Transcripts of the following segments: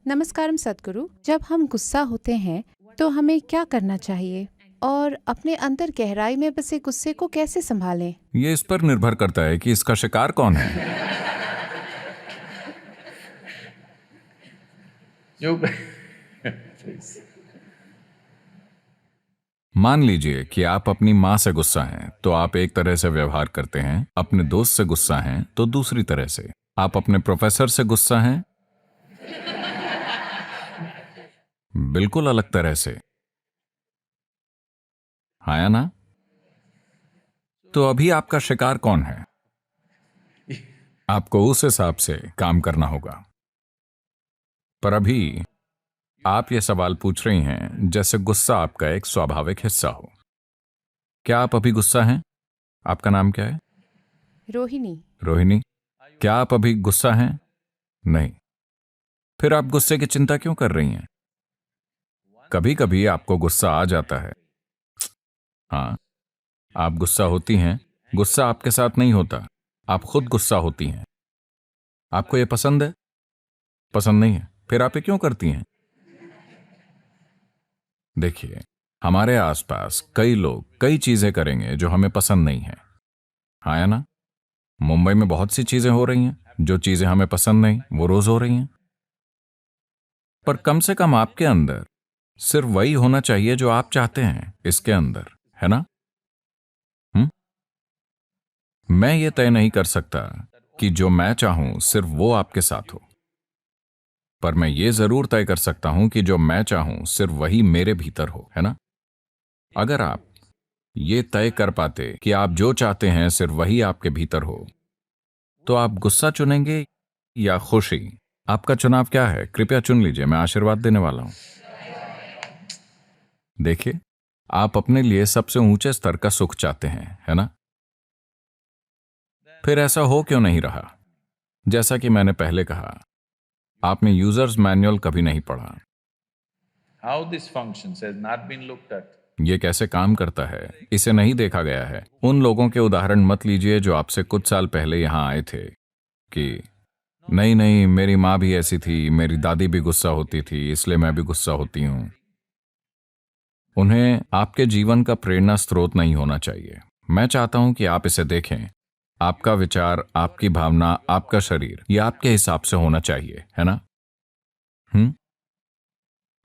नमस्कारम सद्गुरु। जब हम गुस्सा होते हैं तो हमें क्या करना चाहिए और अपने अंदर गहराई में बसे गुस्से को कैसे संभालें? ये इस पर निर्भर करता है कि इसका शिकार कौन है। मान लीजिए कि आप अपनी माँ से गुस्सा हैं तो आप एक तरह से व्यवहार करते हैं, अपने दोस्त से गुस्सा हैं तो दूसरी तरह से, आप अपने प्रोफेसर से गुस्सा हैं बिल्कुल अलग तरह से, हाँ या ना? तो अभी आपका शिकार कौन है? आपको उस हिसाब से काम करना होगा। पर अभी आप ये सवाल पूछ रही हैं जैसे गुस्सा आपका एक स्वाभाविक हिस्सा हो। क्या आप अभी गुस्सा हैं? आपका नाम क्या है? रोहिणी। रोहिणी। क्या आप अभी गुस्सा हैं? नहीं। फिर आप गुस्से की चिंता क्यों कर रही हैं? कभी कभी आपको गुस्सा आ जाता है। हाँ, आप गुस्सा होती हैं। गुस्सा आपके साथ नहीं होता, आप खुद गुस्सा होती हैं। आपको ये पसंद है? पसंद नहीं है, फिर आप ये क्यों करती हैं? देखिए, हमारे आसपास कई लोग कई चीजें करेंगे जो हमें पसंद नहीं है, हाँ या ना? मुंबई में बहुत सी चीजें हो रही हैं, जो चीजें हमें पसंद नहीं वो रोज हो रही हैं। पर कम से कम आपके अंदर सिर्फ वही होना चाहिए जो आप चाहते हैं, इसके अंदर, है ना? हम्म? मैं ये तय नहीं कर सकता कि जो मैं चाहूं सिर्फ वो आपके साथ हो, पर मैं ये जरूर तय कर सकता हूं कि जो मैं चाहूं सिर्फ वही मेरे भीतर हो, है ना? अगर आप ये तय कर पाते कि आप जो चाहते हैं सिर्फ वही आपके भीतर हो, तो आप गुस्सा चुनेंगे या खुशी? आपका चुनाव क्या है? कृपया चुन लीजिए, मैं आशीर्वाद देने वाला हूं। देखिए, आप अपने लिए सबसे ऊंचे स्तर का सुख चाहते हैं, है ना? फिर ऐसा हो क्यों नहीं रहा? जैसा कि मैंने पहले कहा, आपने यूजर्स मैनुअल कभी नहीं पढ़ा। How this functions has not been looked at. ये कैसे काम करता है, इसे नहीं देखा गया है। उन लोगों के उदाहरण मत लीजिए जो आपसे कुछ साल पहले यहां आए थे कि नहीं नहीं, मेरी माँ भी ऐसी थी, मेरी दादी भी गुस्सा होती थी, इसलिए मैं भी गुस्सा होती हूं। उन्हें आपके जीवन का प्रेरणा स्रोत नहीं होना चाहिए। मैं चाहता हूं कि आप इसे देखें। आपका विचार, आपकी भावना, आपका शरीर, ये आपके हिसाब से होना चाहिए, है ना?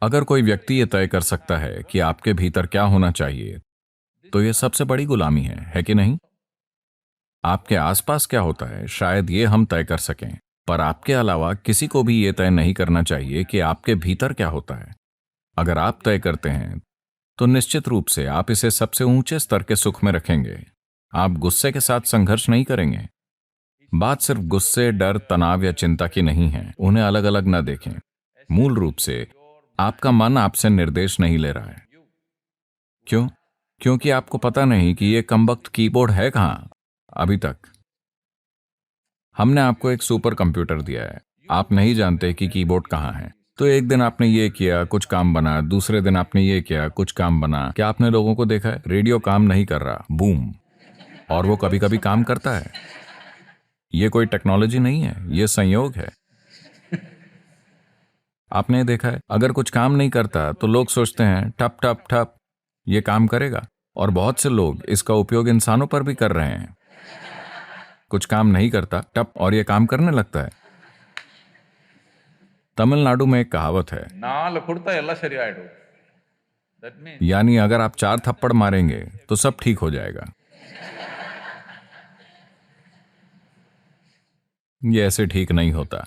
अगर कोई व्यक्ति ये तय कर सकता है कि आपके भीतर क्या होना चाहिए, तो ये सबसे बड़ी गुलामी है कि नहीं? आपके आसपास क्या होता है शायद ये हम तय कर सकें, पर आपके अलावा किसी को भी ये तय नहीं करना चाहिए कि आपके भीतर क्या होता है। अगर आप तय करते हैं तो निश्चित रूप से आप इसे सबसे ऊंचे स्तर के सुख में रखेंगे। आप गुस्से के साथ संघर्ष नहीं करेंगे। बात सिर्फ गुस्से, डर, तनाव या चिंता की नहीं है। उन्हें अलग अलग न देखें। मूल रूप से आपका मन आपसे निर्देश नहीं ले रहा है। क्यों? क्योंकि आपको पता नहीं कि यह कमबख्त कीबोर्ड है कहां। अभी तक हमने आपको एक सुपर कंप्यूटर दिया है, आप नहीं जानते कि कीबोर्ड कहां है। तो एक दिन आपने ये किया, कुछ काम बना, दूसरे दिन आपने ये किया, कुछ काम बना। क्या आपने लोगों को देखा है? रेडियो काम नहीं कर रहा, बूम, और वो कभी कभी काम करता है। ये कोई टेक्नोलॉजी नहीं है, ये संयोग है। आपने देखा है, अगर कुछ काम नहीं करता तो लोग सोचते हैं ठप ठप ठप ये काम करेगा, और बहुत से लोग इसका उपयोग इंसानों पर भी कर रहे हैं। कुछ काम नहीं करता, टप, और ये काम करने लगता है। तमिलनाडु में एक कहावत है, नाल कुड़ता एल्ला सरी आयडु. That means यानी अगर आप 4 थप्पड़ मारेंगे तो सब ठीक हो जाएगा। ये ऐसे ठीक नहीं होता।